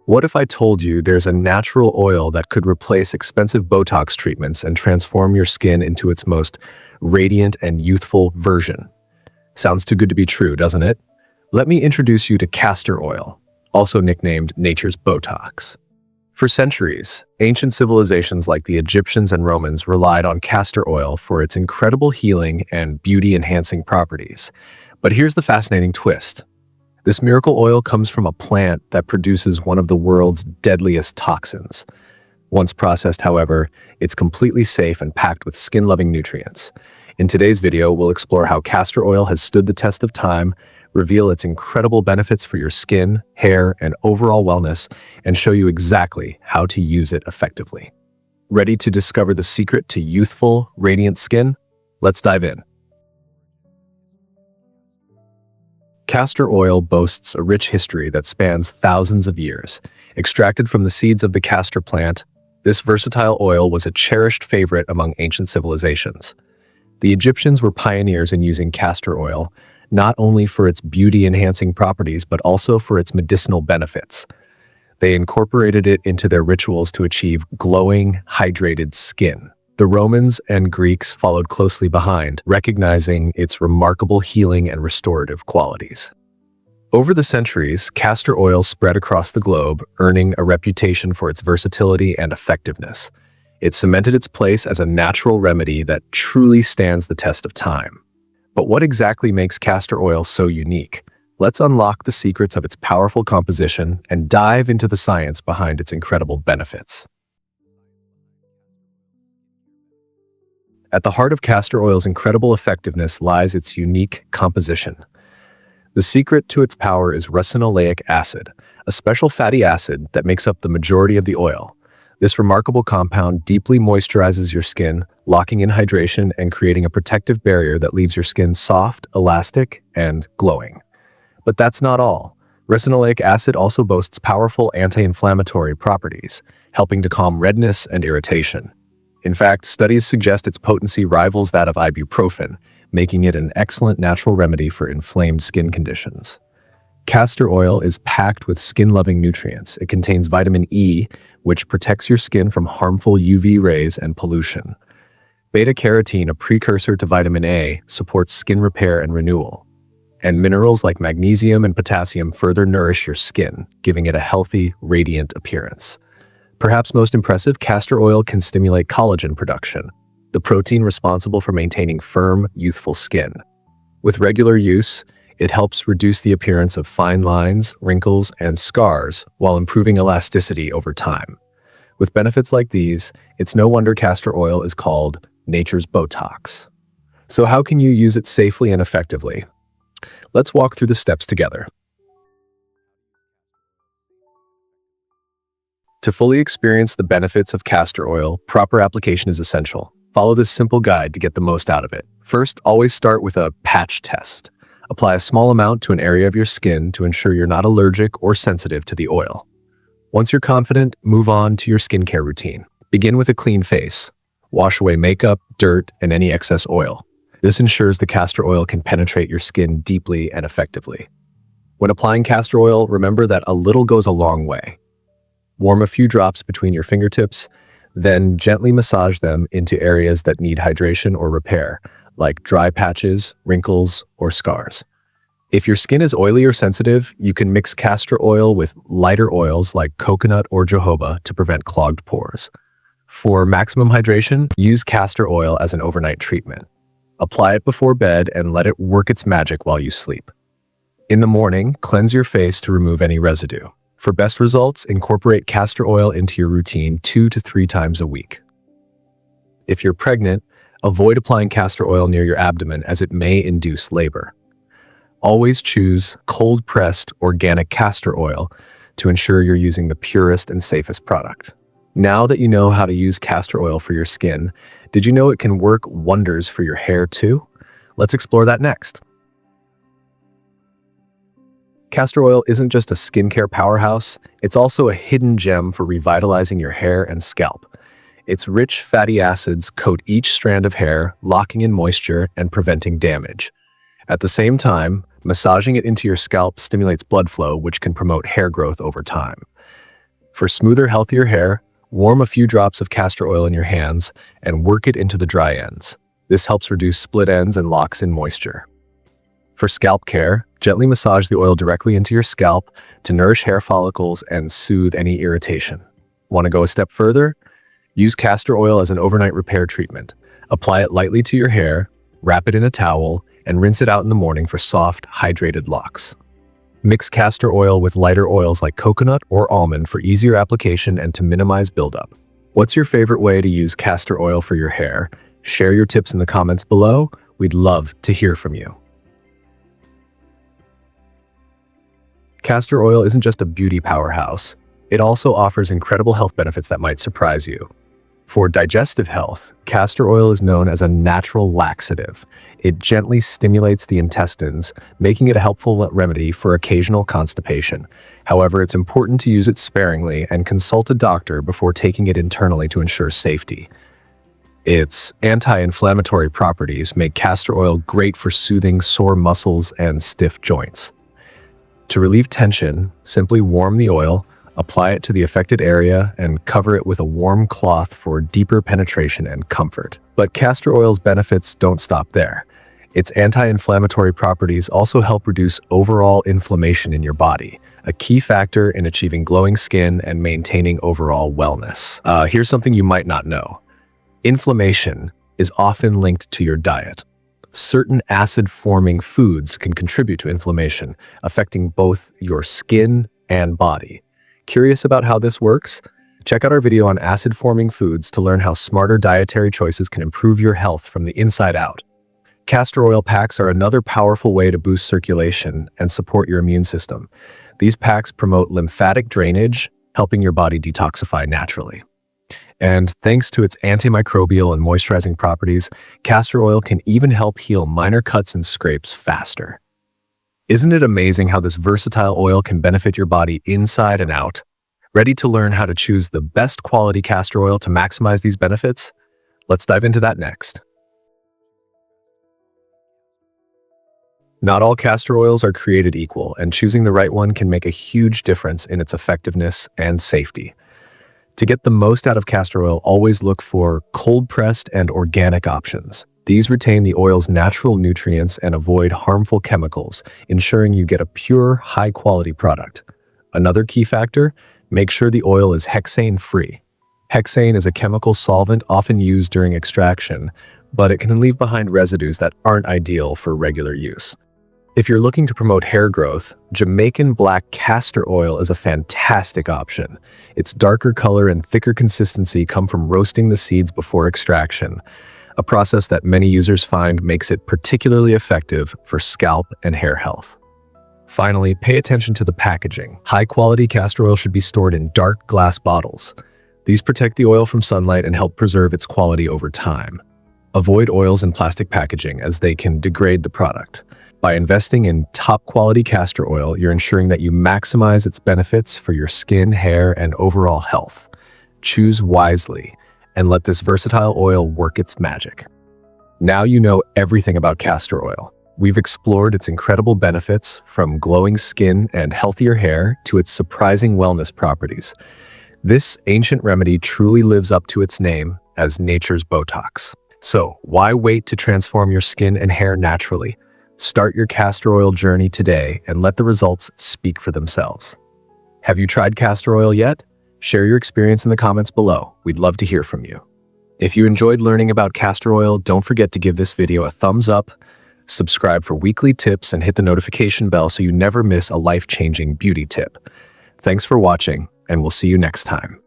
What if I told you there's a natural oil that could replace expensive Botox treatments and transform your skin into its most radiant and youthful version? Sounds too good to be true, doesn't it? Let me introduce you to castor oil, also nicknamed nature's Botox. For centuries, ancient civilizations like the Egyptians and Romans relied on castor oil for its incredible healing and beauty-enhancing properties. But here's the fascinating twist. This miracle oil comes from a plant that produces one of the world's deadliest toxins. Once processed, however, it's completely safe and packed with skin-loving nutrients. In today's video, we'll explore how castor oil has stood the test of time, reveal its incredible benefits for your skin, hair, and overall wellness, and show you exactly how to use it effectively. Ready to discover the secret to youthful, radiant skin? Let's dive in. Castor oil boasts a rich history that spans thousands of years. Extracted from the seeds of the castor plant, this versatile oil was a cherished favorite among ancient civilizations. The Egyptians were pioneers in using castor oil, not only for its beauty-enhancing properties, but also for its medicinal benefits. They incorporated it into their rituals to achieve glowing, hydrated skin. The Romans and Greeks followed closely behind, recognizing its remarkable healing and restorative qualities. Over the centuries, castor oil spread across the globe, earning a reputation for its versatility and effectiveness. It cemented its place as a natural remedy that truly stands the test of time. But what exactly makes castor oil so unique? Let's unlock the secrets of its powerful composition and dive into the science behind its incredible benefits. At the heart of castor oil's incredible effectiveness lies its unique composition. The secret to its power is ricinoleic acid, a special fatty acid that makes up the majority of the oil. This remarkable compound deeply moisturizes your skin, locking in hydration and creating a protective barrier that leaves your skin soft, elastic, and glowing. But that's not all. Ricinoleic acid also boasts powerful anti-inflammatory properties, helping to calm redness and irritation. In fact, studies suggest its potency rivals that of ibuprofen, making it an excellent natural remedy for inflamed skin conditions. Castor oil is packed with skin-loving nutrients. It contains vitamin E, which protects your skin from harmful UV rays and pollution. Beta-carotene, a precursor to vitamin A, supports skin repair and renewal. And minerals like magnesium and potassium further nourish your skin, giving it a healthy, radiant appearance. Perhaps most impressive, castor oil can stimulate collagen production, the protein responsible for maintaining firm, youthful skin. With regular use, it helps reduce the appearance of fine lines, wrinkles, and scars while improving elasticity over time. With benefits like these, it's no wonder castor oil is called nature's Botox. So how can you use it safely and effectively? Let's walk through the steps together. To fully experience the benefits of castor oil, proper application is essential. Follow this simple guide to get the most out of it. First, always start with a patch test. Apply a small amount to an area of your skin to ensure you're not allergic or sensitive to the oil. Once you're confident, move on to your skincare routine. Begin with a clean face. Wash away makeup, dirt, and any excess oil. This ensures the castor oil can penetrate your skin deeply and effectively. When applying castor oil, remember that a little goes a long way. Warm a few drops between your fingertips, then gently massage them into areas that need hydration or repair, like dry patches, wrinkles, or scars. If your skin is oily or sensitive, you can mix castor oil with lighter oils like coconut or jojoba to prevent clogged pores. For maximum hydration, use castor oil as an overnight treatment. Apply it before bed and let it work its magic while you sleep. In the morning, cleanse your face to remove any residue. For best results, incorporate castor oil into your routine 2 to 3 times a week. If you're pregnant, avoid applying castor oil near your abdomen as it may induce labor. Always choose cold-pressed organic castor oil to ensure you're using the purest and safest product. Now that you know how to use castor oil for your skin, did you know it can work wonders for your hair too? Let's explore that next. Castor oil isn't just a skincare powerhouse, it's also a hidden gem for revitalizing your hair and scalp. Its rich fatty acids coat each strand of hair, locking in moisture and preventing damage. At the same time, massaging it into your scalp stimulates blood flow, which can promote hair growth over time. For smoother, healthier hair, warm a few drops of castor oil in your hands and work it into the dry ends. This helps reduce split ends and locks in moisture. For scalp care, gently massage the oil directly into your scalp to nourish hair follicles and soothe any irritation. Want to go a step further? Use castor oil as an overnight repair treatment. Apply it lightly to your hair, wrap it in a towel, and rinse it out in the morning for soft, hydrated locks. Mix castor oil with lighter oils like coconut or almond for easier application and to minimize buildup. What's your favorite way to use castor oil for your hair? Share your tips in the comments below. We'd love to hear from you. Castor oil isn't just a beauty powerhouse. It also offers incredible health benefits that might surprise you. For digestive health, castor oil is known as a natural laxative. It gently stimulates the intestines, making it a helpful remedy for occasional constipation. However, it's important to use it sparingly and consult a doctor before taking it internally to ensure safety. Its anti-inflammatory properties make castor oil great for soothing sore muscles and stiff joints. To relieve tension, simply warm the oil, apply it to the affected area, and cover it with a warm cloth for deeper penetration and comfort. But castor oil's benefits don't stop there. Its anti-inflammatory properties also help reduce overall inflammation in your body, a key factor in achieving glowing skin and maintaining overall wellness. Here's something you might not know. Inflammation is often linked to your diet. Certain acid-forming foods can contribute to inflammation, affecting both your skin and body. Curious about how this works? Check out our video on acid-forming foods to learn how smarter dietary choices can improve your health from the inside out. Castor oil packs are another powerful way to boost circulation and support your immune system. These packs promote lymphatic drainage, helping your body detoxify naturally. And thanks to its antimicrobial and moisturizing properties, castor oil can even help heal minor cuts and scrapes faster. Isn't it amazing how this versatile oil can benefit your body inside and out? Ready to learn how to choose the best quality castor oil to maximize these benefits? Let's dive into that next. Not all castor oils are created equal, and choosing the right one can make a huge difference in its effectiveness and safety. To get the most out of castor oil, always look for cold-pressed and organic options. These retain the oil's natural nutrients and avoid harmful chemicals, ensuring you get a pure, high-quality product. Another key factor, make sure the oil is hexane-free. Hexane is a chemical solvent often used during extraction, but it can leave behind residues that aren't ideal for regular use. If you're looking to promote hair growth, Jamaican black castor oil is a fantastic option. Its darker color and thicker consistency come from roasting the seeds before extraction, a process that many users find makes it particularly effective for scalp and hair health. Finally, pay attention to the packaging. High-quality castor oil should be stored in dark glass bottles. These protect the oil from sunlight and help preserve its quality over time. Avoid oils in plastic packaging as they can degrade the product. By investing in top-quality castor oil, you're ensuring that you maximize its benefits for your skin, hair, and overall health. Choose wisely and let this versatile oil work its magic. Now you know everything about castor oil. We've explored its incredible benefits, from glowing skin and healthier hair to its surprising wellness properties. This ancient remedy truly lives up to its name as nature's Botox. So, why wait to transform your skin and hair naturally? Start your castor oil journey today and let the results speak for themselves. Have you tried castor oil yet? Share your experience in the comments below. We'd love to hear from you. If you enjoyed learning about castor oil, don't forget to give this video a thumbs up, subscribe for weekly tips, and hit the notification bell so you never miss a life-changing beauty tip. Thanks for watching, and we'll see you next time.